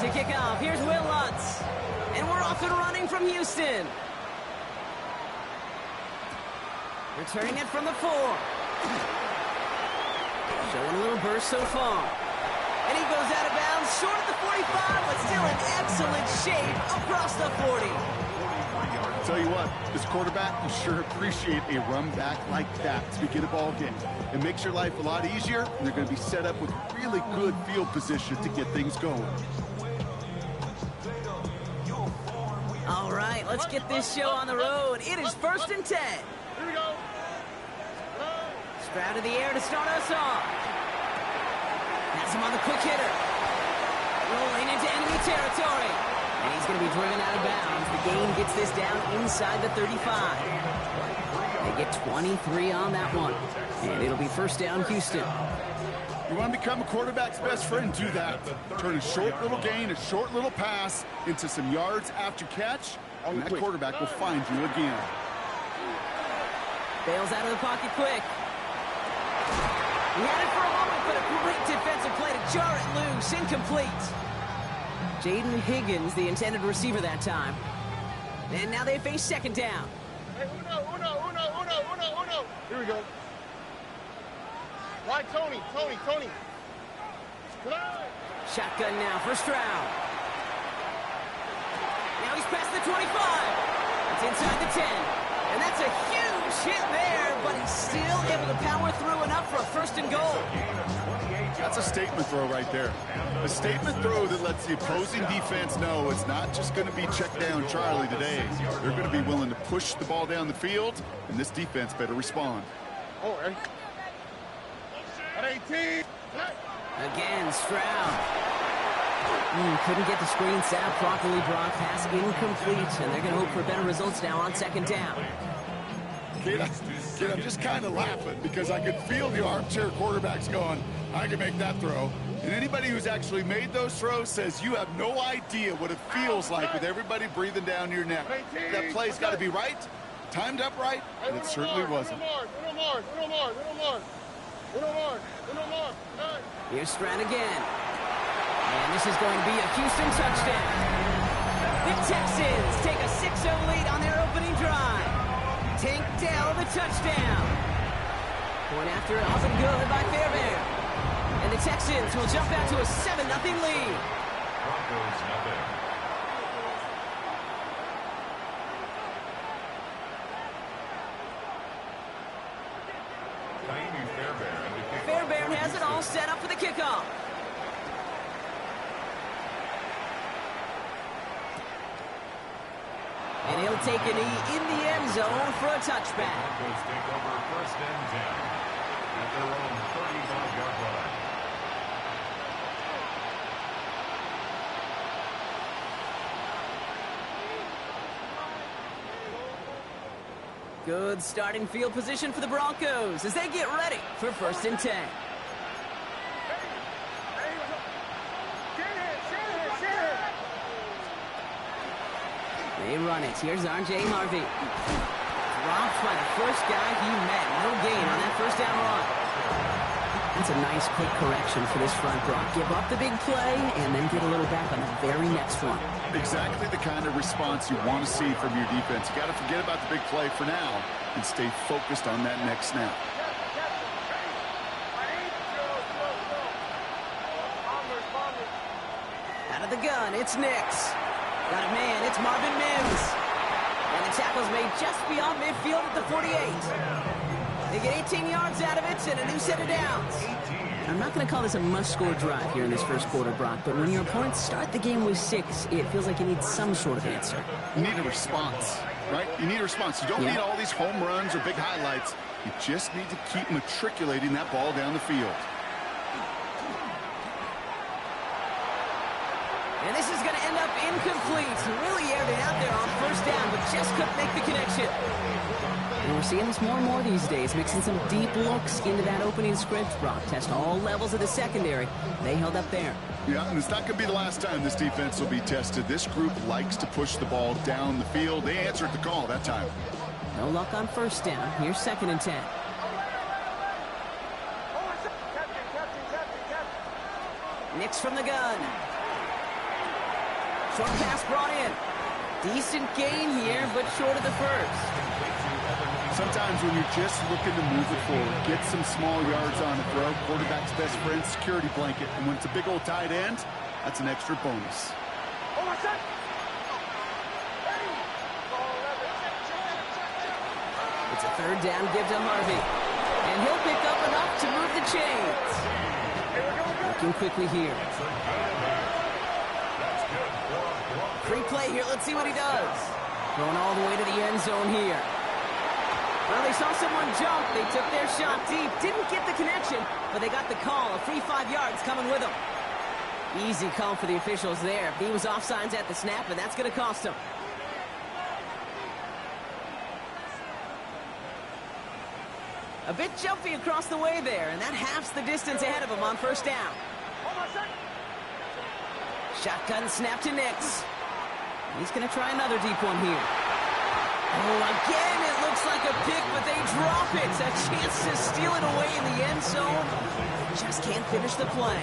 To kick off, here's Will Lutz. And we're off and running from Houston. Returning it from the 4. Showing a little burst so far. And he goes out of bounds, short of the 45, but still in excellent shape across the 40. I'll tell you what, this quarterback, you sure appreciate a run back like that to begin a ball game. It makes your life a lot easier, and they're going to be set up with really good field position to get things going. All right, let's get this show on the road. It is 1st and 10. Here we go. Stroud in the air to start us off. Has him on the quick hitter. Rolling into enemy territory. And he's going to be driven out of bounds. The game gets this down inside the 35. They get 23 on that one. And it'll be 1st down, Houston. You want to become a quarterback's best friend, do that. Turn a short little gain, a short little pass into some yards after catch, and that quarterback will find you again. Bails out of the pocket quick. He had it for a moment, but a great defensive play to jar it loose. Incomplete. Jaden Higgins, the intended receiver that time. And now they face 2nd down. Hey, uno. Here we go. Right, Tony. Shotgun now for Stroud. Now he's past the 25. It's inside the 10. And that's a huge hit there, but he's still able to power through enough for a 1st and goal. That's a statement throw right there. A statement throw that lets the opposing defense know it's not just going to be check down Charlie today. They're going to be willing to push the ball down the field, and this defense better respond. Oh, hey. At 18. Again, Stroud. Couldn't get the screen set up properly, Brock. Pass incomplete, and they're going to hope for better results now on 2nd down. Kid, I'm just kind of laughing because I could feel the armchair quarterbacks going, I can make that throw. And anybody who's actually made those throws says you have no idea what it feels like with everybody breathing down your neck. That play's got to be right, timed up right, and it certainly wasn't. Here's Stroud again. And this is going to be a Houston touchdown. The Texans take a 6-0 lead on their opening drive. Tank Dell the touchdown. Point after up and good by Fairbairn. And the Texans will jump out to a 7-0 lead. Broncos nothing. Fairbairn has it all set up for the kickoff. And he'll take a knee in the end zone for a touchback. Broncos take over 1st and 10 at their own 35-yard line. Good starting field position for the Broncos as they get ready for 1st and 10. They run it. Here's R.J. Harvey. Dropped by the first guy he met. No gain on that 1st down run. That's a nice quick correction for this front, Brock. Give up the big play and then get a little back on the very next one. Exactly the kind of response you want to see from your defense. You got to forget about the big play for now and stay focused on that next snap. Out of the gun, it's Nix. Got a man, it's Marvin Mims. And the tackle's made just beyond midfield at the 48. They get 18 yards out of it and a new set of downs. I'm not going to call this a must-score drive here in this 1st quarter, Brock, but when your opponents start the game with 6, it feels like you need some sort of answer. You need a response, right? You need a response. You don't need all these home runs or big highlights. You just need to keep matriculating that ball down the field. And this is going to end up incomplete. Really aired it out there on first down, but just couldn't make the connection. And we're seeing this more and more these days, mixing some deep looks into that opening script. Brock test all levels of the secondary. They held up there. Yeah, and it's not going to be the last time this defense will be tested. This group likes to push the ball down the field. They answered the call that time. No luck on first down. Here's 2nd and 10. Nix from the gun. Short pass brought in. Decent gain here, but short of the first. Sometimes when you're just looking to move it forward, get some small yards on a throw, quarterback's best friend, security blanket. And when it's a big old tight end, that's an extra bonus. It's a 3rd down give to Harvey. And he'll pick up enough to move the chains. Looking quickly here. Free play here. Let's see what he does. Going all the way to the end zone here. Well, they saw someone jump. They took their shot deep. Didn't get the connection, but they got the call. A free 5 yards coming with them. Easy call for the officials there. He was offsides at the snap, and that's going to cost him. A bit jumpy across the way there, and that halves the distance ahead of him on first down. Shotgun snap to Nix. He's going to try another deep one here. Oh, again, it looks like a pick, but they drop it. A chance to steal it away in the end zone. Just can't finish the play.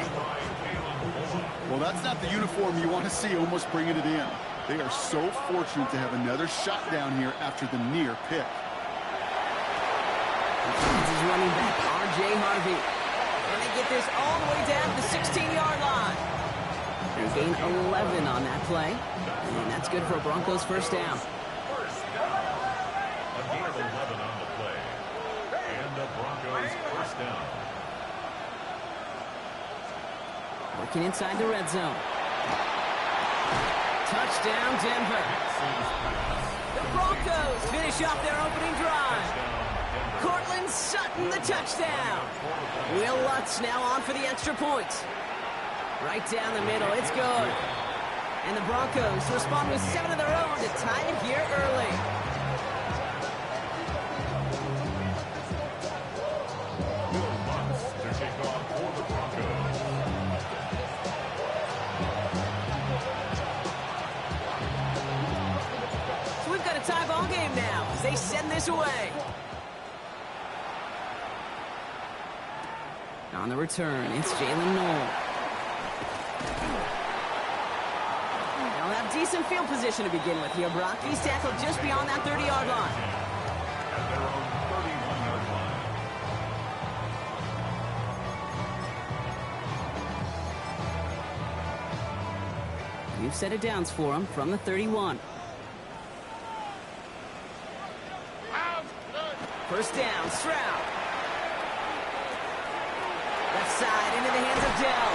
Well, that's not the uniform you want to see almost bringing it in. They are so fortunate to have another shot down here after the near pick. His running back, R.J. Harvey. And they get this all the way down to the 16-yard line. They gain 11 on that play. And that's good for a Broncos first down. A gain of 11 on the play. And the Broncos first down. Working inside the red zone. Touchdown, Denver. The Broncos finish off their opening drive. Cortland Sutton, the touchdown. Will Lutz now on for the extra point. Right down the middle, it's good. And the Broncos respond with 7 of their own to tie it here early. Will Lutz to kick off for the Broncos. So we've got a tie ball game now as they send this away. On the return, it's Jalen Noel. They'll have decent field position to begin with here, Brock. He's tackled just beyond that 30-yard line. At their own 31-yard line. New set of downs for him from the 31. First down, Stroud. Left side into the hands of Dell.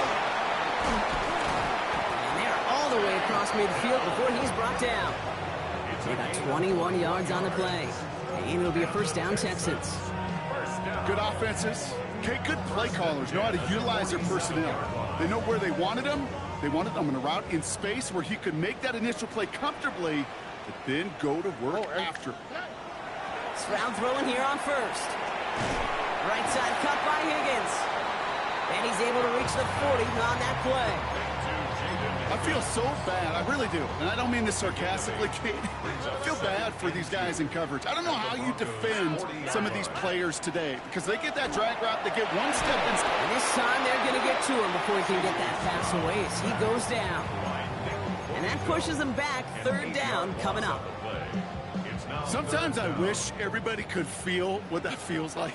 And they're all the way across midfield before he's brought down. They got 21 yards on the play. And it'll be a first down, Texans. Good offenses. Okay, good play callers know how to utilize their personnel. They know where they wanted them. They wanted them in a route in space where he could make that initial play comfortably, but then go to work after. Stroud throwing here on first. Right side cut by Higgins. And he's able to reach the 40 on that play. I feel so bad. I really do. And I don't mean this sarcastically, Kate. I feel bad for these guys in coverage. I don't know how you defend some of these players today because they get that drag route, they get one step in. And this time they're going to get to him before he can get that pass away as he goes down. And that pushes him back. 3rd down coming up. Sometimes I wish everybody could feel what that feels like.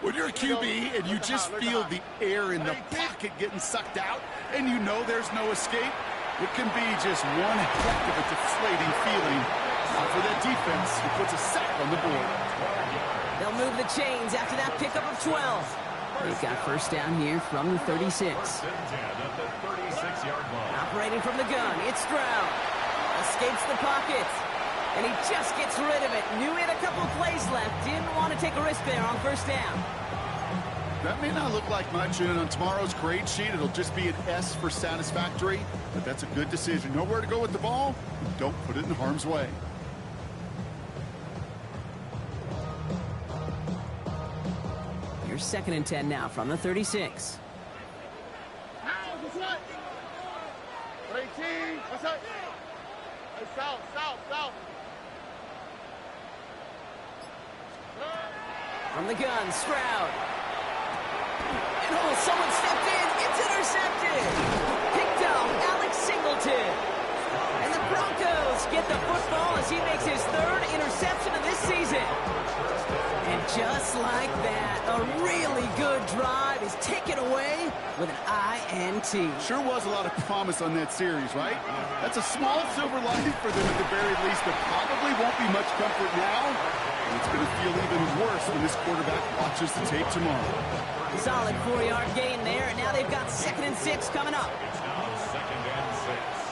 When you're a QB and you just feel the air in the pocket getting sucked out and you know there's no escape, it can be just one heck of a deflating feeling for that defense who puts a sack on the board. They'll move the chains after that pickup of 12. They've got first down here from the 36. Operating from the gun, it's Stroud. Escapes the pocket. And he just gets rid of it. Knew he had a couple plays left. Didn't want to take a risk there on first down. That may not look like much, and on tomorrow's grade sheet, it'll just be an S for satisfactory, but that's a good decision. Know where to go with the ball, and don't put it in harm's way. Here's 2nd and 10 now from the 36. What's up? 18. What's up? Hey, south. From the gun, Stroud. And oh, someone stepped in. It's intercepted. Picked up Alex Singleton. And the Broncos get the football as he makes his 3rd interception of this season. And just like that, a really good drive is taken away with an INT. Sure was a lot of promise on that series, right? That's a small silver lining for them at the very least, but probably won't be much comfort now. And it's going to feel even worse when this quarterback watches the tape tomorrow. Solid 4-yard gain there, and now they've got 2nd and 6 coming up. It's now 2nd and 6.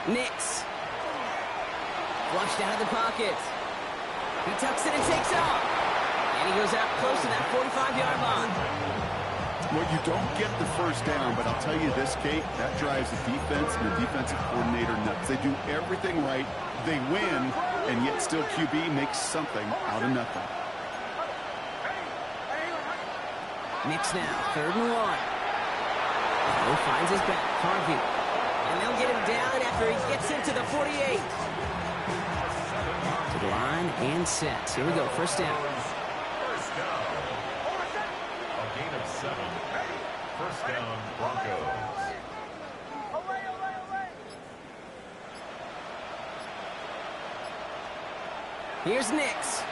Nix. Flushed out of the pocket. He tucks it and takes off. And he goes out close to that 45-yard line. Well, you don't get the first down, but I'll tell you this, Kate, that drives the defense and the defensive coordinator nuts. They do everything right, they win, and yet still QB makes something out of nothing. Nix now, 3rd and 1. He finds his back, Harvey. And they'll get him down after he gets into the 48. To the line and set. Here we go, 1st down. First down. A gain of 7. First down, Broncos. Here's Nix.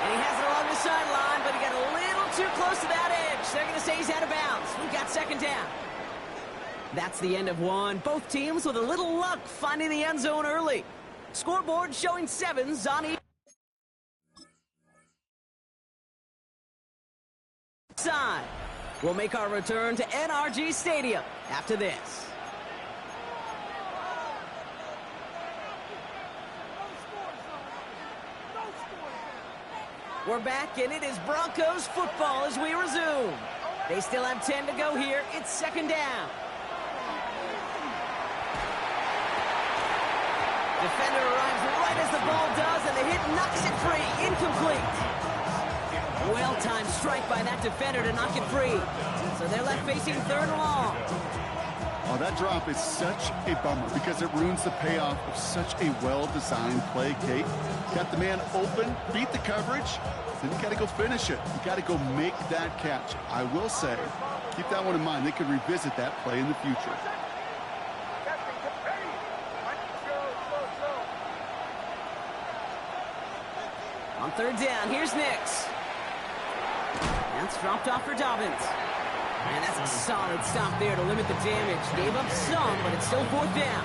And he has it along the sideline, but he got a little too close to that edge. They're going to say he's out of bounds. We've got 2nd down. That's the end of one. Both teams with a little luck finding the end zone early. Scoreboard showing 7s on each side. We'll make our return to NRG Stadium after this. We're back, and it is Broncos football as we resume. They still have 10 to go here. It's 2nd down. Defender arrives right as the ball does, and the hit knocks it free. Incomplete. Well-timed strike by that defender to knock it free. So they're left facing 3rd and long. Oh, that drop is such a bummer because it ruins the payoff of such a well-designed play, Kate. Got the man open, beat the coverage, then you got to go finish it. You got to go make that catch. I will say, keep that one in mind. They could revisit that play in the future. On 3rd down, here's Nix. That's dropped off for Dobbins. And that's a solid stop there to limit the damage. Gave up some, but it's still 4th down.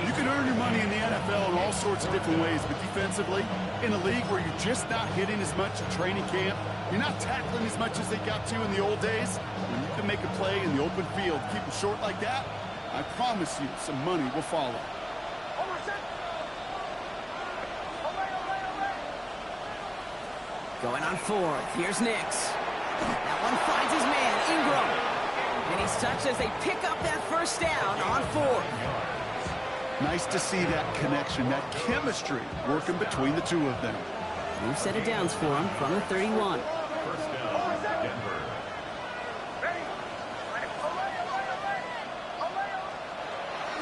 You can earn your money in the NFL in all sorts of different ways, but defensively, in a league where you're just not hitting as much in training camp, you're not tackling as much as they got to in the old days, when you can make a play in the open field, keep it short like that, I promise you some money will follow. Going on 4th. Here's Nix. That one finds his man, Ingram. And he's touched as they pick up that 1st down on 4th. Nice to see that connection, that chemistry working between the two of them. New set of downs for him from the 31. First down, Denver.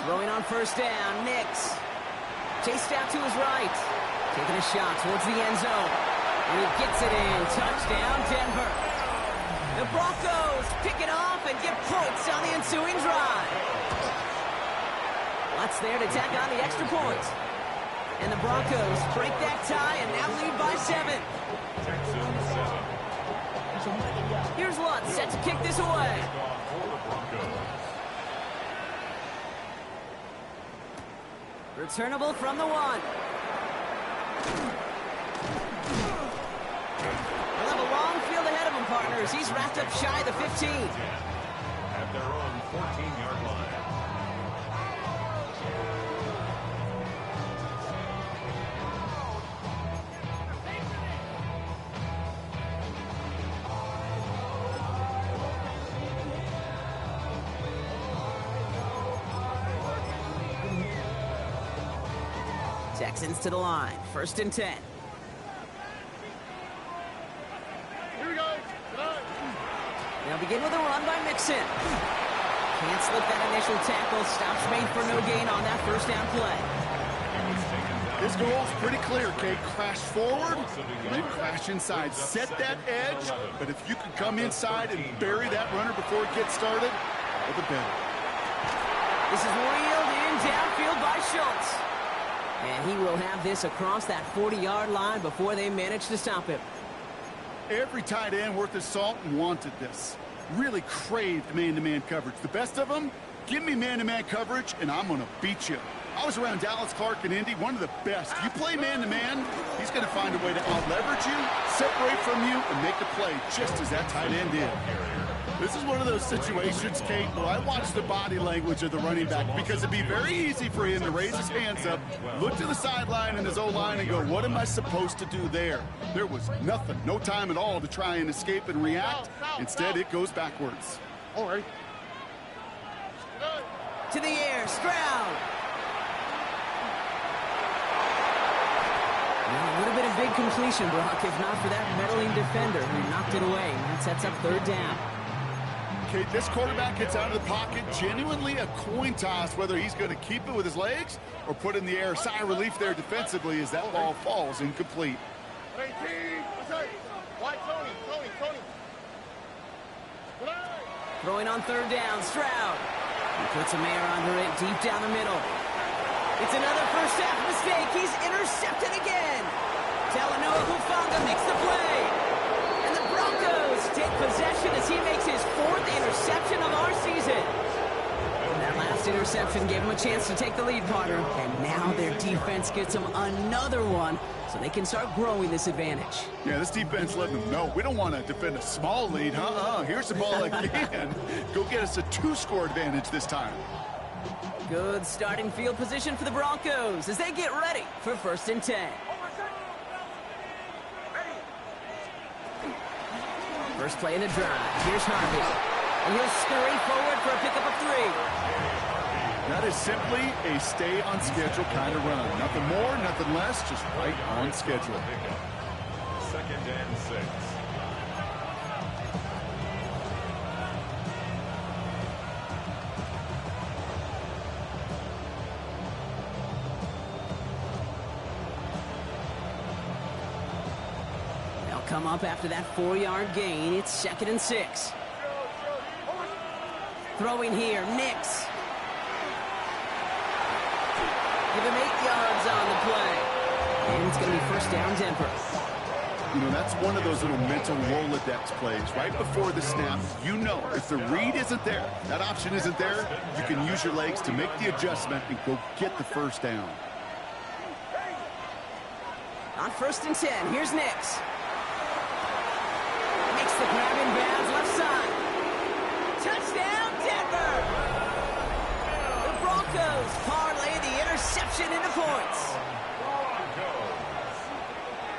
Throwing on 1st down, Nix. Chased out to his right. Taking a shot towards the end zone. And he gets it in. Touchdown, Denver. The Broncos pick it off and get points on the ensuing drive. Watts there to tack on the extra point. And the Broncos break that tie and now lead by 7. Texans 7. Here's Lutz set to kick this away. Returnable from the 1. He'll have a long field ahead of him yards. He's wrapped up shy of the 15. At their own 14-yard line. Texans to the line. 1st and 10. Here we go. They'll begin with a run by Mixon. Can't slip that initial tackle. Stops made for no gain on that 1st down play. His goal's pretty clear, Kate. Crash forward, and then crash inside. Set that edge, but if you can come inside and bury that runner before it gets started, all the better. This is reeled in downfield by Schultz. And he will have this across that 40-yard line before they manage to stop him. Every tight end worth his salt wanted this. Really craved man-to-man coverage. The best of them, give me man-to-man coverage, and I'm going to beat you. I was around Dallas Clark and Indy, one of the best. You play man-to-man, he's going to find a way to out-leverage you, separate from you, and make the play just as that tight end did. This is one of those situations, Kate, where I watch the body language of the running back because it'd be very easy for him to raise his hands up, look to the sideline and his O-line and go, what am I supposed to do there? There was nothing, no time at all to try and escape and react. Instead, it goes backwards. All right. To the air, Stroud. Well, it would have been a big completion, Brock, if not for that meddling defender who knocked it away. That sets up 3rd down. Okay, this quarterback gets out of the pocket, genuinely a coin toss whether he's going to keep it with his legs or put it in the air. Sigh of relief there defensively as that ball falls incomplete. Throwing on 3rd down, Stroud. He puts a man under it deep down the middle. It's another first half mistake. He's intercepted again. Talanoa Hufanga makes the play. And the Broncos take possession as he makes his 4th interception of our season. And that last interception gave him a chance to take the lead, partner. And now their defense gets them another one so they can start growing this advantage. Yeah, this defense letting them know we don't want to defend a small lead. Here's the ball again. Go get us a 2-score advantage this time. Good starting field position for the Broncos as they get ready for 1st and 10. First play in the drive. Here's Harvey. And he'll scurry forward for a pickup of 3. That is simply a stay-on-schedule kind of run. Nothing more, nothing less, just right on schedule. 2nd and 6. Come up after that 4-yard gain. It's 2nd and 6. Throwing here, Nix. Give him 8 yards on the play. And it's going to be 1st down Denver. You know, that's one of those little mental Rolodex plays. Right before the snap, you know if the read isn't there, that option isn't there, you can use your legs to make the adjustment and go get the 1st down. On 1st and 10, here's Nix. Makes the grab in bounds left side. Touchdown, Denver! The Broncos parlay the interception into points.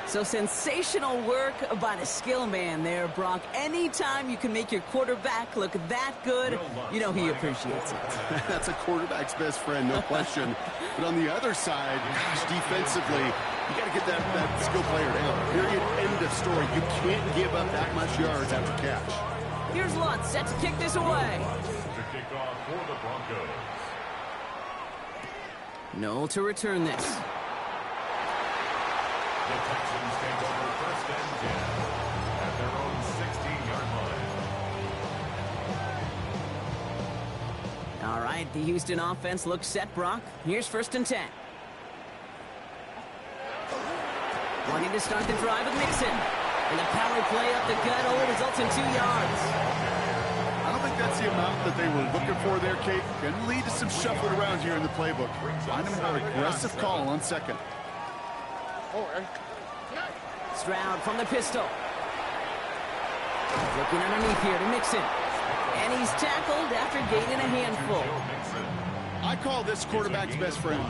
So sensational work by the skill man there, Brock. Anytime you can make your quarterback look that good, you know he appreciates it. That's a quarterback's best friend, no question. But on the other side, gosh, defensively, you got to get that skill player down. Period. End of story. You can't give up that much yards after catch. Here's Lutz set to kick this away. To kick off for the Broncos. No to return this. The Texans take over 1st and 10 at their own 16-yard line. All right, the Houston offense looks set, Brock. Here's 1st and 10. Wanting to start the drive with Mixon. And the power play up the gut only results in 2 yards. I don't think that's the amount that they were looking for there, Kate. Can lead to some shuffling around here in the playbook. Find a more aggressive call on 2nd. All right. Stroud from the pistol. Looking underneath here to Mixon. And he's tackled after gaining a handful. I call this quarterback's best friend.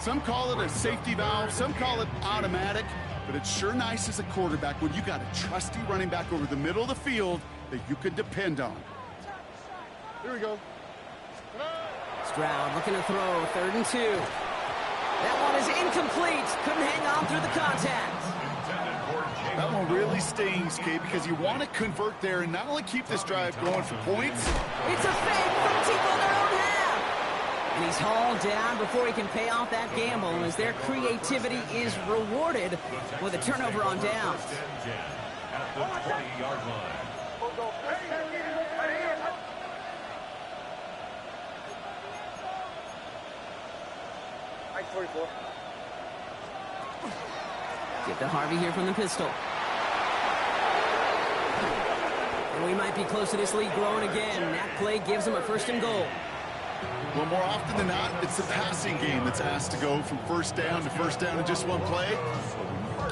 Some call it a safety valve, some call it automatic, but it's sure nice as a quarterback when you got a trusty running back over the middle of the field that you can depend on. Here we go. Stroud looking to throw, 3rd and 2. That one is incomplete. Couldn't hang on through the contact. That one really stings, Kate, because you want to convert there and not only keep this drive going for points. It's a fake from deep on their own half. And he's hauled down before he can pay off that gamble as their creativity is rewarded with a turnover on downs. At the 20-yard line. Get to Harvey here from the pistol. And we might be close to this lead growing again. That play gives him a 1st and goal. Well, more often than not, it's the passing game that's asked to go from 1st down to 1st down in just one play.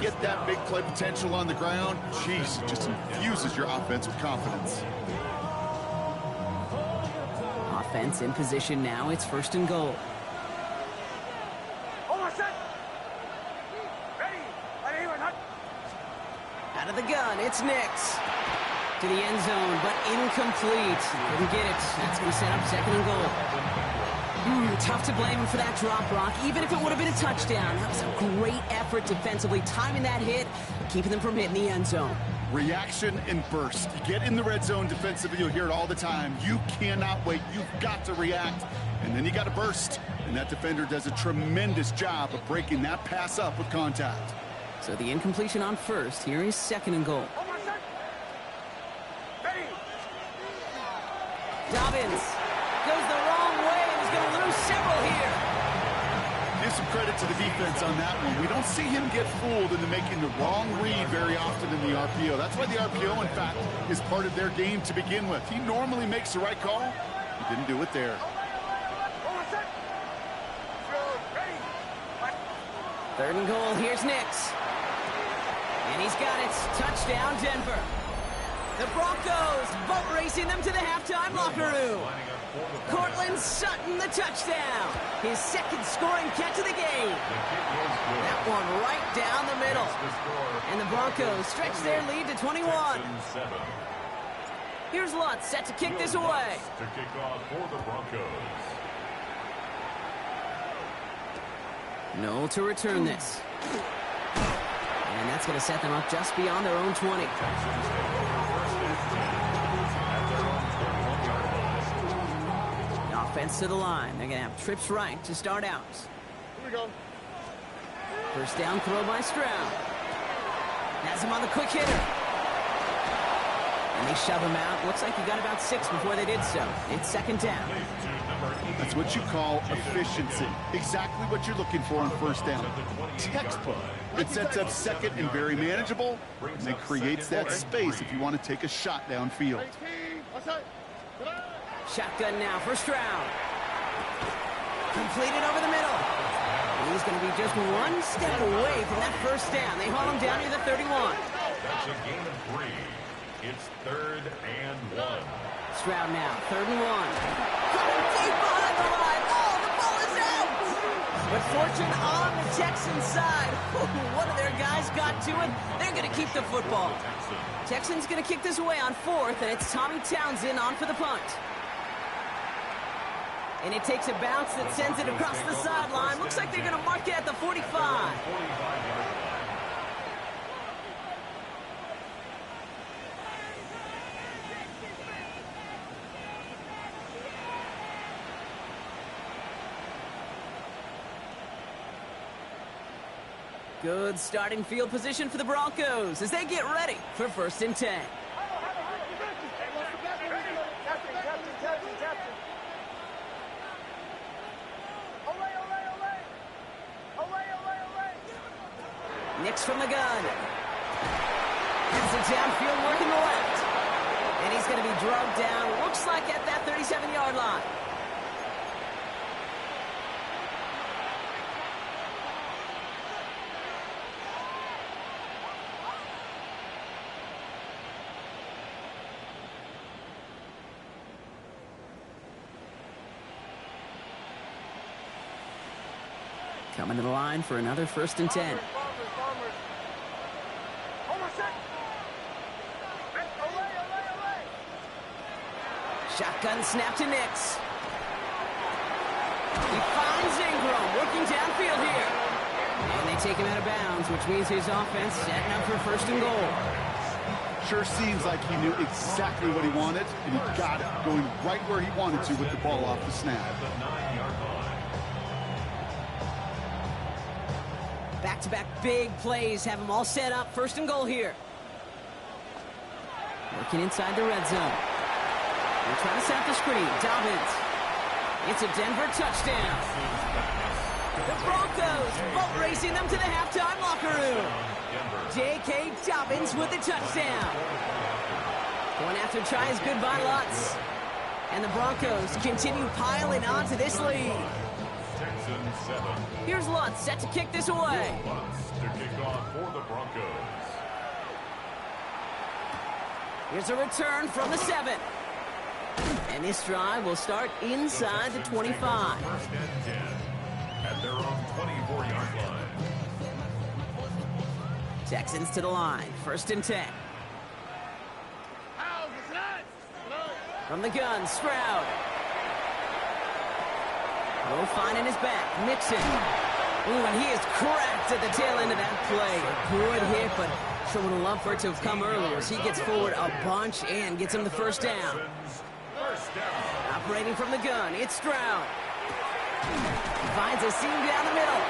Get that big play potential on the ground. Jeez, it just infuses your offense with confidence. Offense in position now. It's 1st and goal. Out of the gun, it's Nix. To the end zone, but incomplete. Couldn't get it. That's going to set up 2nd and goal. Tough to blame him for that drop, Brock, even if it would have been a touchdown. That was a great effort defensively, timing that hit, keeping them from hitting the end zone. Reaction and burst. You get in the red zone defensively, you'll hear it all the time. You cannot wait. You've got to react, and then you got to burst. And that defender does a tremendous job of breaking that pass up with contact. So the incompletion on 1st. Here is 2nd and goal. Dobbins goes the wrong way and is going to lose several here. Give some credit to the defense on that one. We don't see him get fooled into making the wrong read very often in the RPO. That's why the RPO, in fact, is part of their game to begin with. He normally makes the right call. He didn't do it there. 3rd and goal. Here's Nix. And he's got it. Touchdown, Denver. The Broncos boat racing them to the halftime locker room. Cortland Sutton, the touchdown. His 2nd scoring catch of the game. That one right down the middle. And the Broncos stretch their lead to 21. Here's Lutz set to kick this away. To kick off for the Broncos. Noel to return this. And that's going to set them up just beyond their own 20. Offense to the line. They're going to have trips right to start out. Here we go. 1st down throw by Stroud. Has him on the quick hitter. And they shove him out. Looks like he got about 6 before they did so. It's 2nd down. That's what you call efficiency. Exactly what you're looking for on 1st down. Textbook. It sets up 2nd and very manageable, and then creates that space if you want to take a shot downfield. Shotgun now for Stroud. Completed over the middle. And he's going to be just 1 step away from that 1st down. They haul him down near the 31. That's a gain of 3. It's 3rd and 1. Stroud now, 3rd and 1. Coming deep behind the line. Oh, the ball is out. But fortune on the Texans side. One of their guys got to it. They're going to keep the football. Texans going to kick this away on 4th, and it's Tommy Townsend on for the punt. And it takes a bounce that sends it across the sideline. Looks like they're going to mark it at the 45. Good starting field position for the Broncos as they get ready for 1st and 10. Nix from the gun. Gives it downfield, working the left. And he's going to be drugged down, looks like at that 37-yard line. Coming to the line for another 1st and 10. Shotgun snap to Nix. He finds Ingram working downfield here. And they take him out of bounds, which means his offense setting up for 1st and goal. Sure seems like he knew exactly what he wanted, and he got it, going right where he wanted to with the ball off the snap. Back-to-back big plays have them all set up. 1st and goal here. Working inside the red zone. They're trying to set up the screen. Dobbins. It's a Denver touchdown. The Broncos boat racing them to the halftime locker room. J.K. Dobbins with the touchdown. Going after try his goodbye Lutz. And the Broncos continue piling on to this lead. Texans 7. Here's Lutz set to kick this away. Lutz to kick off for the Broncos. Here's a return from the 7. And this drive will start inside the 25. 1st and 10 at their own 24-yard line. Texans to the line. 1st and 10. From the gun, Stroud. Low finding his back. Mixon. Ooh, and he is cracked at the tail end of that play. A good hit, but sure would have loved for it to have come earlier as he gets forward a bunch and gets him the 1st down. Operating from the gun, it's Stroud. Finds a seam down the middle.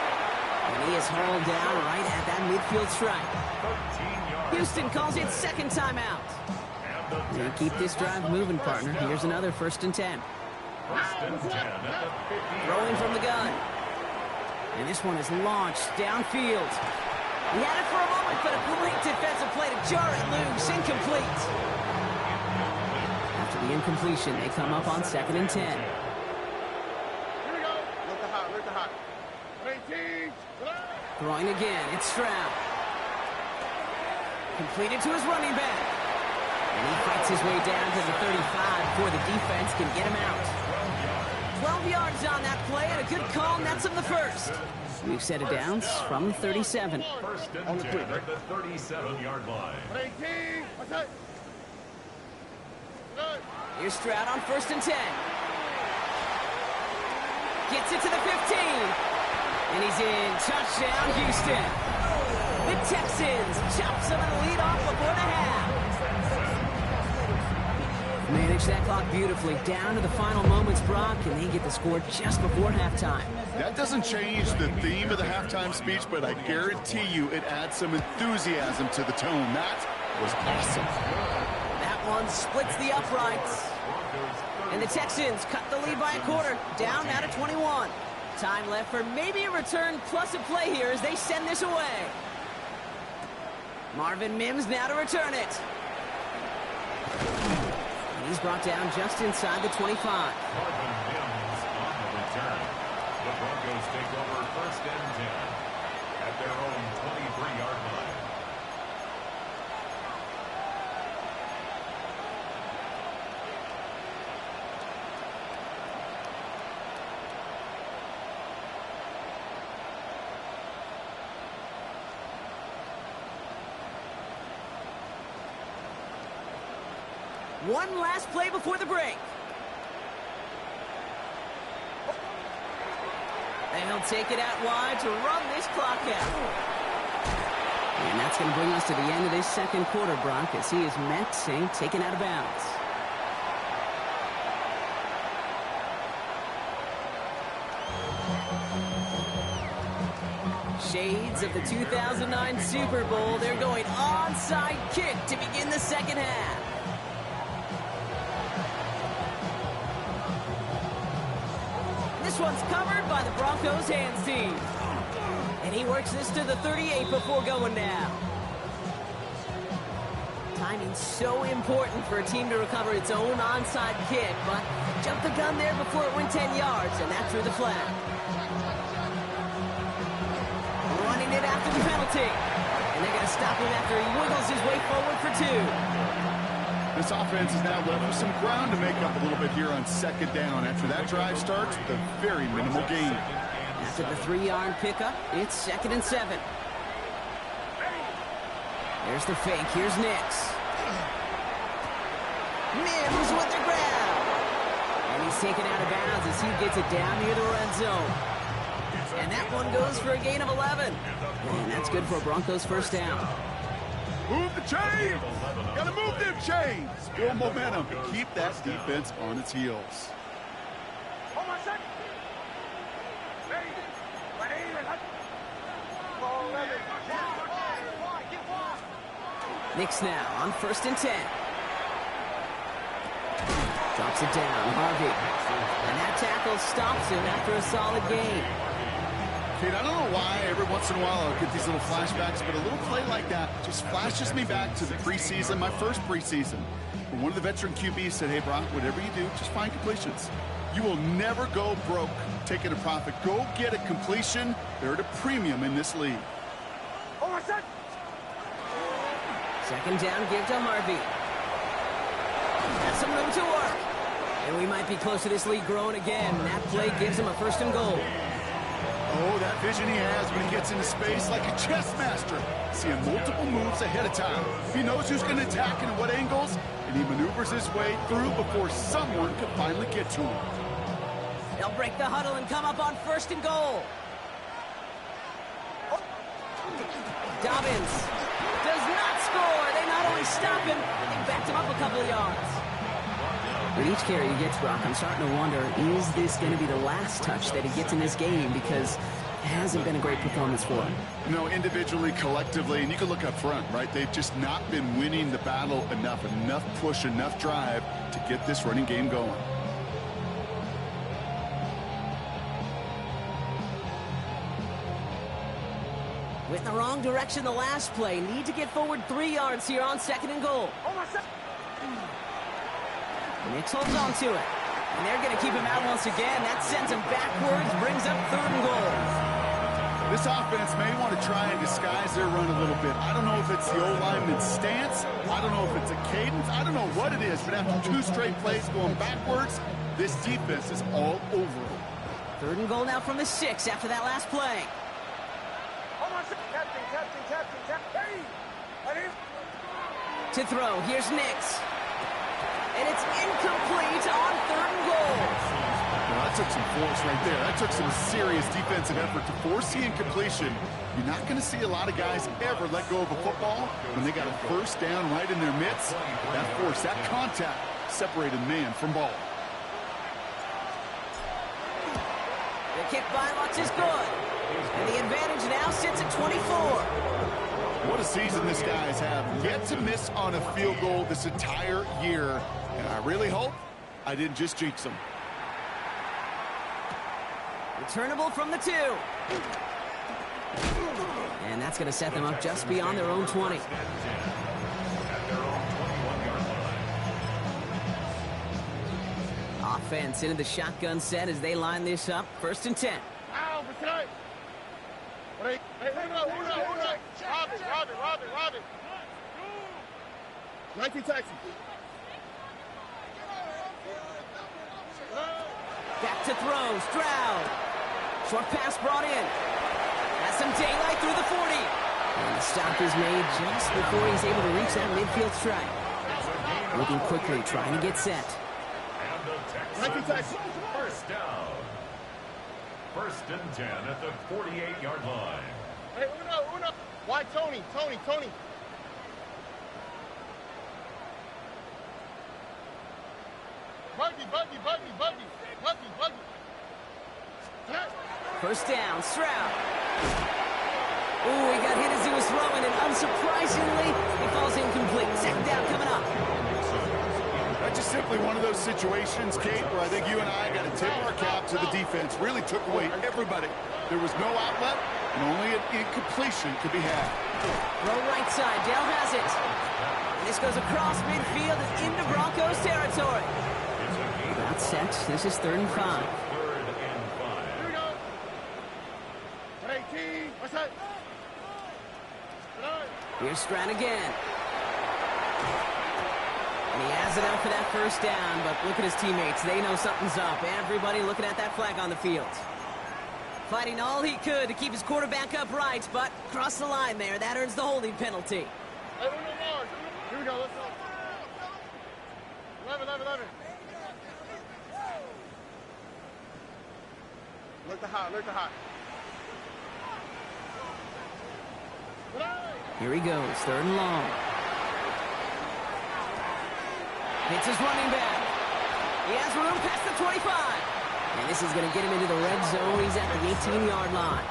And he is hauled down right at that midfield stripe. Houston calls it 2nd timeout. They keep this drive moving, partner. Here's another 1st and 10. Throwing from the gun. And this one is launched downfield. He had it for a moment, but a great defensive play to jar it loose. Incomplete. After the incompletion, they come up on 2nd and 10. Here we go. Let the hot. 18. Throwing again, it's Stroud. Completed to his running back. And he fights his way down to the 35 before the defense can get him out. 12 yards on that play, and a good call nets him the 1st. We've set it down from 37. 1st and 10 at the 37-yard line. 18. Okay. Here's Stroud on 1st and 10. Gets it to the 15. And he's in. Touchdown, Houston. The Texans chop some of the lead off before the half. Manage that clock beautifully down to the final moments, Brock, and they get the score just before halftime. That doesn't change the theme of the halftime speech, but I guarantee you it adds some enthusiasm to the tone. That was awesome. That one splits the uprights. And the Texans cut the lead by a quarter, down now to 21. Time left for maybe a return plus a play here as they send this away. Marvin Mims now to return it. And he's brought down just inside the 25. Marvin Mims on the return. The Broncos take over 1st and 10 at their own 23-yard line. One last play before the break. And he'll take it out wide to run this clock out. And that's going to bring us to the end of this 2nd quarter, Brock, as he is mixing, taken out of bounds. Shades of the 2009 Super Bowl. They're going onside kick to begin the 2nd half. This one's covered by the Broncos hands team. And he works this to the 38 before going down. Timing's so important for a team to recover its own onside kick, but jumped the gun there before it went 10 yards, and that drew the flag. Running it after the penalty. And they're going to stop him after he wiggles his way forward for 2. This offense is now left with some ground to make up a little bit here on 2nd down. After that drive starts, with a very minimal gain. After the 3-yard pickup, it's 2nd and 7. There's the fake. Here's Nix. Mims with the grab. And he's taken out of bounds as he gets it down near the red zone. And that one goes for a gain of 11. And that's good for a Broncos first down. Move the chains! Gotta move them chains! Build momentum. Keep that defense on its heels. Nix now on 1st and 10. Drops it down, Harvey. And that tackle stops him after a solid gain. Kate, I don't know why every once in a while I'll get these little flashbacks, but a little play like that just flashes me back to the preseason, my first preseason, when one of the veteran QBs said, hey, Brock, whatever you do, just find completions. You will never go broke taking a profit. Go get a completion. They're at a premium in this league. 2nd down, give to Harvey. Has some room to work. And we might be close to this league growing again. That play gives him a 1st and goal. Oh, that vision he has when he gets into space like a chess master. Seeing multiple moves ahead of time. He knows who's going to attack and at what angles, and he maneuvers his way through before someone can finally get to him. They'll break the huddle and come up on 1st and goal. Dobbins does not score. They not only stop him, they backed him up a couple of yards. With each carry he gets, Brock, I'm starting to wonder, is this going to be the last touch that he gets in this game? Because it hasn't been a great performance for him. No, individually, collectively, and you can look up front, right? They've just not been winning the battle enough push, enough drive to get this running game going. With the wrong direction the last play. Need to get forward 3 yards here on 2nd and goal. Nix holds on to it. And they're going to keep him out once again. That sends him backwards, brings up 3rd and goal. This offense may want to try and disguise their run a little bit. I don't know if it's the O-lineman's stance. I don't know if it's a cadence. I don't know what it is. But after 2 straight plays going backwards, this defense is all over them. 3rd and goal now from the 6 after that last play. To throw, here's Nix. And it's incomplete on 3rd and goal. Well, that took some force right there. That took some serious defensive effort to force the incompletion. You're not going to see a lot of guys ever let go of a football when they got a 1st down right in their midst. That force, that contact separated man from ball. The kick by Lutz is good. And the advantage now sits at 24. What a season this guy has had. Yet to miss on a field goal this entire year. And I really hope I didn't just jinx him. Returnable from the 2. And that's going to set them up just beyond their own 20. Offense into the shotgun set as they line this up. 1st and 10. Robin. 19 Texans. Back to throw. Stroud. Short pass brought in. Has some daylight through the 40. And the stop is made just before he's able to reach that midfield strike. Looking quickly, trying to get set. And the Texans, 1st down. 1st and 10 at the 48-yard line. Hey, Uno. Why Tony? Buggy. 1st down, Stroud. Ooh, he got hit as he was throwing, and unsurprisingly, he falls incomplete. 2nd down coming up. That's just simply one of those situations, Kate, where I think you and I got to tip our cap to the defense. Really took away everybody. There was no outlet, and only an incompletion could be had. Throw right side. Dale has it. And this goes across midfield and into Broncos territory. That's set. This is 3rd and 5. 3rd and 5. Here we go. 18. What's that? Here's Stroud again. And he has it out for that 1st down, but look at his teammates. They know something's up. Everybody looking at that flag on the field. Fighting all he could to keep his quarterback upright, but crossed the line there. That earns the holding penalty. Hey, uno more. Here we go. Let's go. 11. Look the hot. Here he goes, 3rd and long. Hits his running back. He has room past the 25. And this is going to get him into the red zone. He's at the 18-yard line.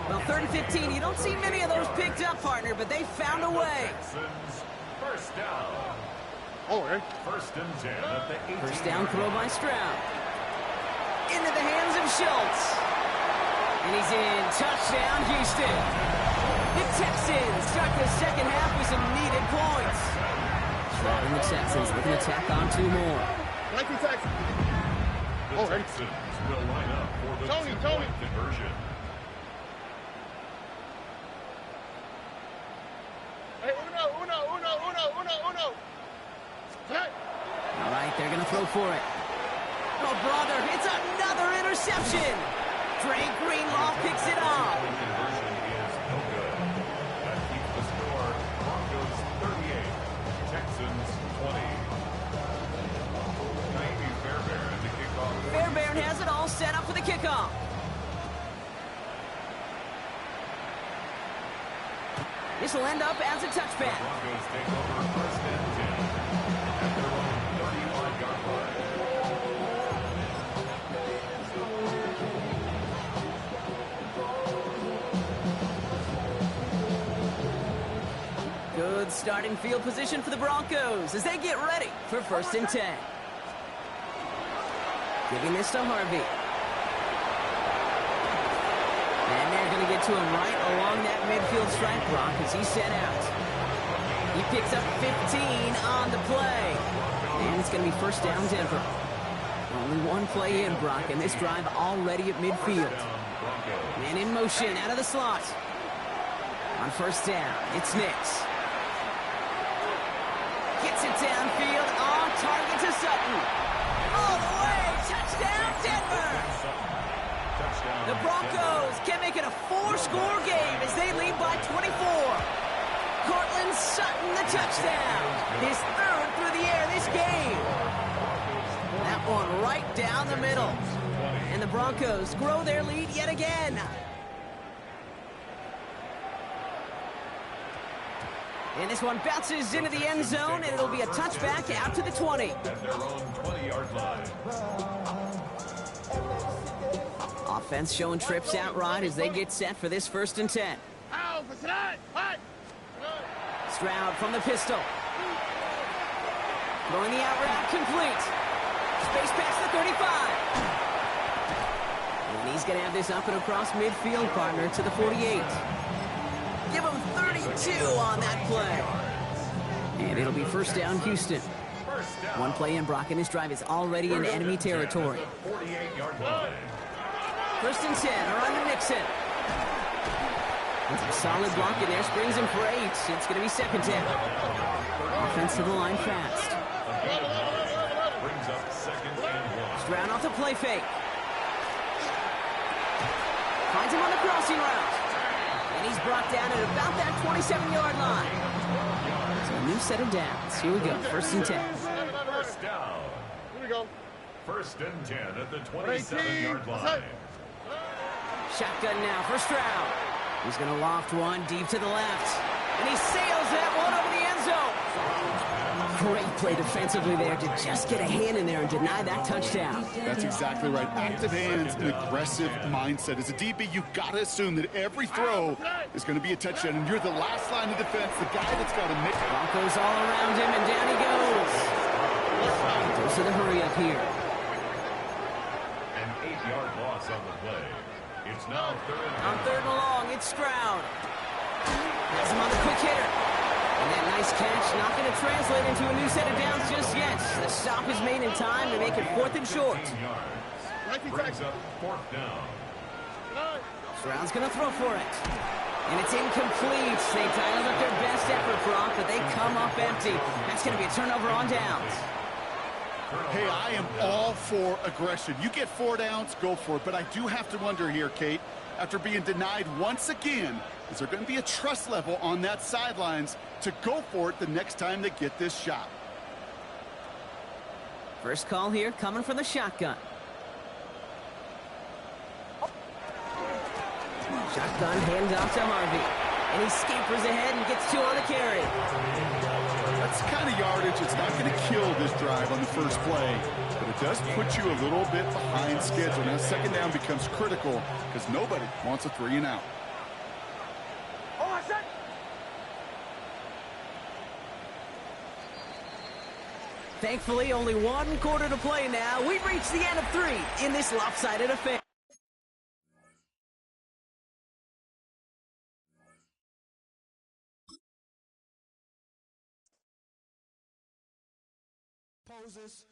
Well, 3rd and 15, you don't see many of those picked up, partner, but they found a way. Texans, first down. Oh, hey. First and 10 at the 18. First down throw by Stroud. Into the hands of Schultz. And he's in. Touchdown, Houston. The Texans start the second half with some needed points. Stroud and the Texans looking to tack on 2 more. Like the Texans. The Texans will line up for the two-point conversion. Hey, uno. Hey. All right, they're going to throw for it. Oh, brother, it's another interception. Drake Greenlaw picks it off. The conversion is no good. That keeps the score. Broncos 38, Texans 20. Fairbairn to kick off. Fairbairn has it all set up for the kickoff. This will end up as a touchback. The Broncos take over first and 10 at their own 35-yard line. Good starting field position for the Broncos as they get ready for first and 10. Giving this to Harvey. And they're going to get to him right along that midfield stripe block as he's set out. He picks up 15 on the play. And it's going to be first down Denver. Only one play in, Brock, and this drive already at midfield. Man in motion out of the slot. On first down, it's Nix. Gets it downfield, on target to Sutton. All the way, touchdown Denver! The Broncos can make it a 4-score game as they lead by 24. Cortland Sutton the touchdown. His 3rd through the air this game. That one right down the middle. And the Broncos grow their lead yet again. And this one bounces into the end zone, and it'll be a touchback out to the 20. At their own 20-yard line. Offense showing trips out right as they get set for this first and 10. Stroud from the pistol. Throwing the out route complete. Space past the 35. And he's going to have this up and across midfield, partner, to the 48. Give him 32 on that play. And it'll be first down Houston. One play in, Brock, and this drive is already in enemy territory. 48-yard line. First and 10, around the Nixon. It's a solid block in there, springs him for 8. It's going to be second down. Offense to the line fast. Brings up second and 1. Stroud off the play fake. Finds him on the crossing route. And he's brought down at about that 27-yard line. So a new set of downs. Here we go, first and 10. First down. Here we go. First and 10 at the 27-yard line. Shotgun now for Stroud. He's going to loft one deep to the left. And he sails that one over the end zone. Great play defensively there to just get a hand in there and deny that touchdown. That's exactly right. Active hands and aggressive mindset. As a DB, you've got to assume that every throw is going to be a touchdown, and you're the last line of defense, the guy that's got to make it. Broncos all around him, and down he goes. Goes to the hurry up here. An 8-yard loss on the play. It's now third and On third and long, it's Stroud. Has him on the quick hitter. And that nice catch not going to translate into a new set of downs just yet. The stop is made in time to make it 4th and short. 15 yards. Brings up 4th down. Stroud's going to throw for it. And it's incomplete. They dialed up their best effort, Brock, but they come up empty. That's going to be a turnover on downs. Hey, I am all for aggression. You get 4 downs, go for it. But I do have to wonder here, Kate, after being denied once again, is there going to be a trust level on that sidelines to go for it the next time they get this shot? First call here coming from the shotgun. Shotgun hands off to Harvey. And he scampers ahead and gets 2 on the carry. That's the kind of yardage. It's not going to kill this drive on the first play, but it does put you a little bit behind schedule. Now, second down becomes critical because nobody wants a 3-and-out. Thankfully, only 1 quarter to play now. We've reached the end of 3 in this lopsided affair. Poses.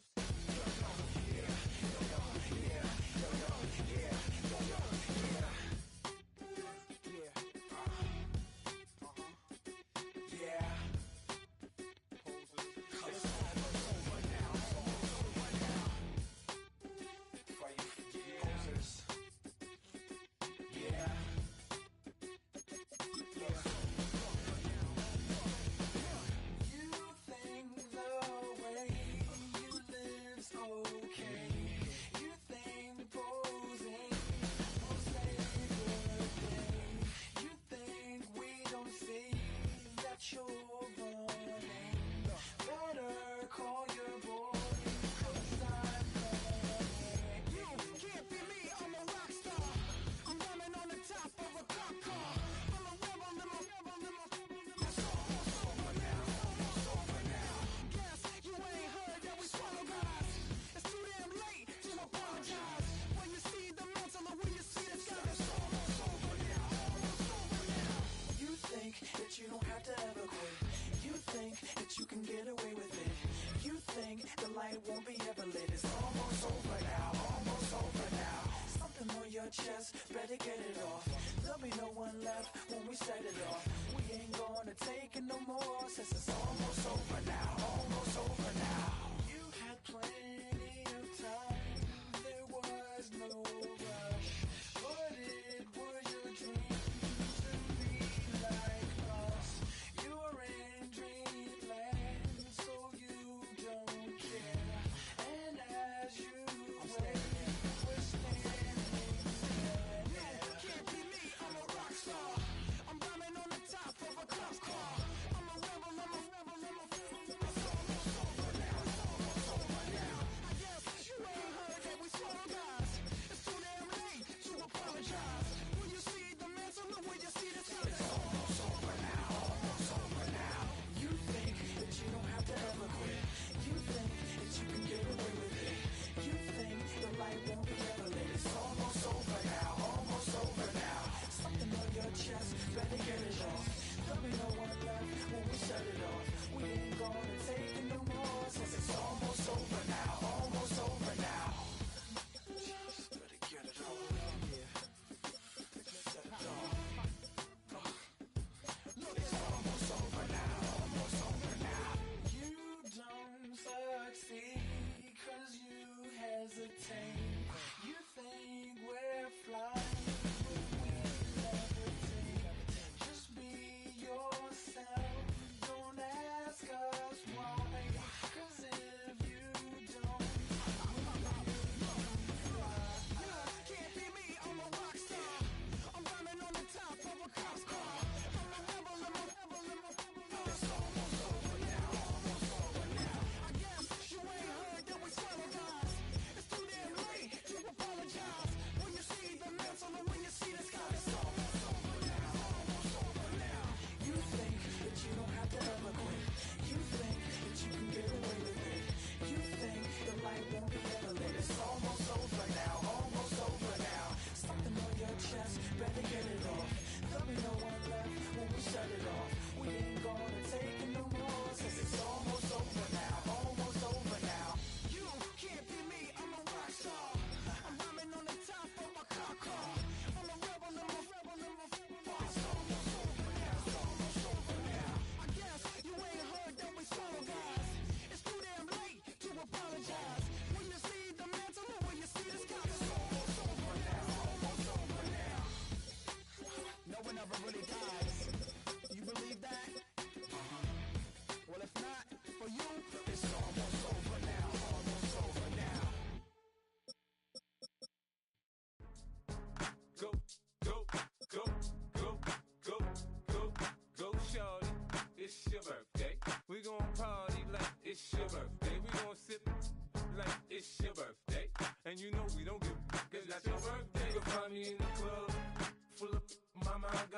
Chest, better get it off. There'll be no one left when we set it off. We ain't gonna take it no more since it's almost over now. Almost over now. You had plenty of time. There was no rush, but it was your dream to be like us. You're in dreamland, so you don't care. And as you wait, we're standing.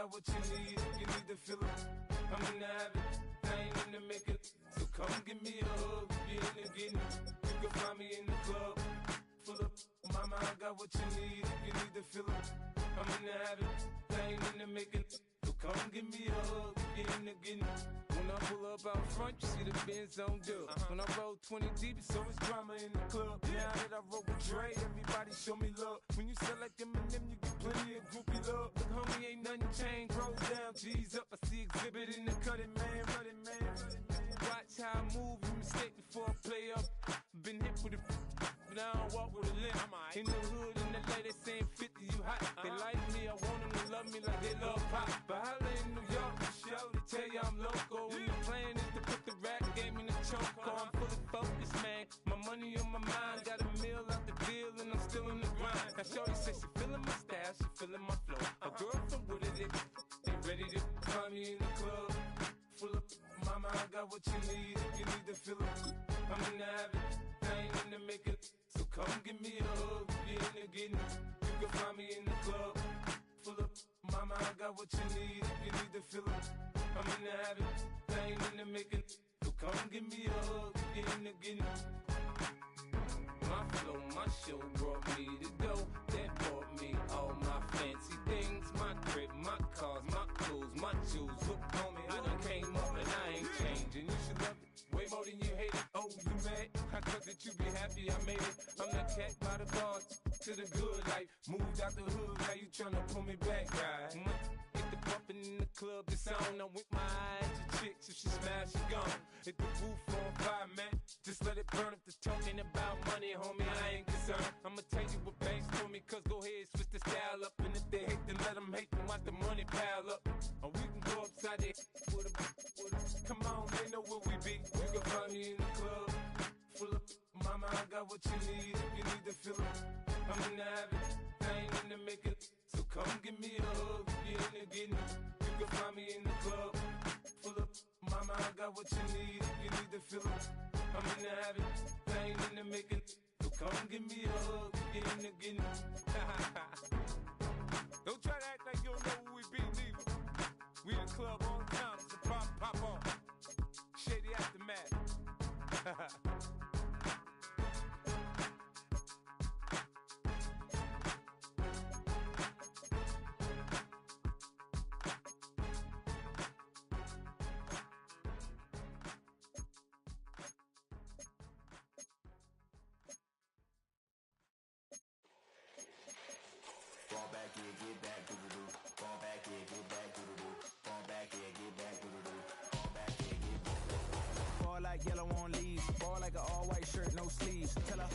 got what you need. If you need to feel it, I'm in the habit. I ain't in the making. So come give me a hug. If you're in the getting it, you can find me in the club. Full up, mama, I got what you need. If you need to feel it, I'm in the habit. I ain't in the making. So come give me a hug. If you're in the getting it. When I pull up out front, you see the Benz on dub. When I roll 20 deep, it's always drama in the club. Now that I roll with Dre, everybody show me love. When you sell like Eminem, you get plenty of groupie love. Look, homie, ain't nothing changed. Roll down, G's up. I see exhibit in the cutting, man. Running, man. Watch how I move, you mistake before I play up. Been hit with it, but I don't walk with a limp. In the hood, in the lady saying 50, you hot. They like me, I want them to love me like they love pop. But holla in New York, the show, they tell you I'm local. When the plan is to put the rap game in the choke. I'm fully focused, man. My money on my mind, got a meal out the deal, and I'm still in the grind. Now shorty says she feeling my style, she feeling my flow. A girl from Wooded, they ready to find me in the club. Full up, mama, I got what you need. If you need to feel it, I'm in the habit. I ain't in the making. So come give me a hug. If you're in the getting it, you can find me in the club. Full up, mama, I got what you need. If you need to feel it, I'm in the habit. I ain't in the making. So come give me a hug. If you're in the getting it. My flow, my show brought me to go. That brought me all my fancy things. My crib, my cars, my clothes, my jewels. Look, homie, I done came up and I ain't changing. You should love it way more than you hate it. Oh, you mad? I thought that you be happy I made it. I'm that cat by the bars to the good life. Moved out the hood, now you tryna pull me back, right? Hit the bumpin' in the club, it's on. I'm with my eyes to chicks, if she smash, she gone. Hit the roof on fire, man. Just let it burn. If they're talking about money, homie, I ain't concerned. I'ma tell you what banks told me, cause go ahead, switch the style up. And if they hate, then let them hate, then watch the money pile up. Or we can go upside there with a. Come on, they know where we be. You can find me in the club. Full up, mama, I got what you need. If you need to feel it, I'm in the habit. I ain't in the making. So come give me a hug. If you're in the getting it, you can find me in the club. Full up, mama, I got what you need. If you need to feel it, I'm in the habit. I ain't in the making. So come give me a hug. If you're in the getting it. Don't try to act like you don't know who we be, neither. We in the club all the time. It's a pop on. Shady Aftermath. Fall back, yeah, get back, doo-doo-doo. Fall back, yeah, get back, doo-doo-doo. Fall back, yeah, get back, doo-doo-doo. Fall back, yeah, get back. Ball like yellow on leaves. Ball like an all-white shirt, no sleeves. Tell her,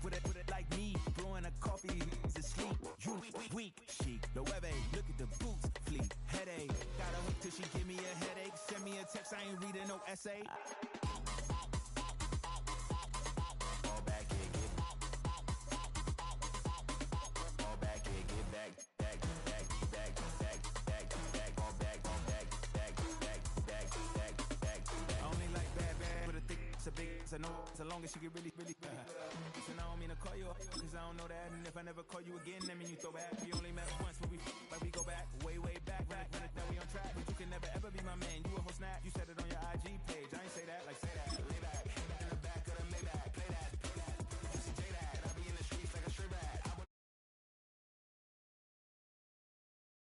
put it like me. Blowing a coffee, to sleep. You weak, chic. The weather, look at the boots, fleet. Headache, gotta wait till she give me a headache. Send me a text, I ain't reading no essay. Fall back, yeah, get back. Fall back, yeah, get back. Back. Fall back, back. I only like bad, with a thick, it's a big, it's a no, as long as she get really bad. Listen, I don't mean to call you up, cause I don't know that. And if I never call you again, that mean you throw back. We only met once, but we go back way back.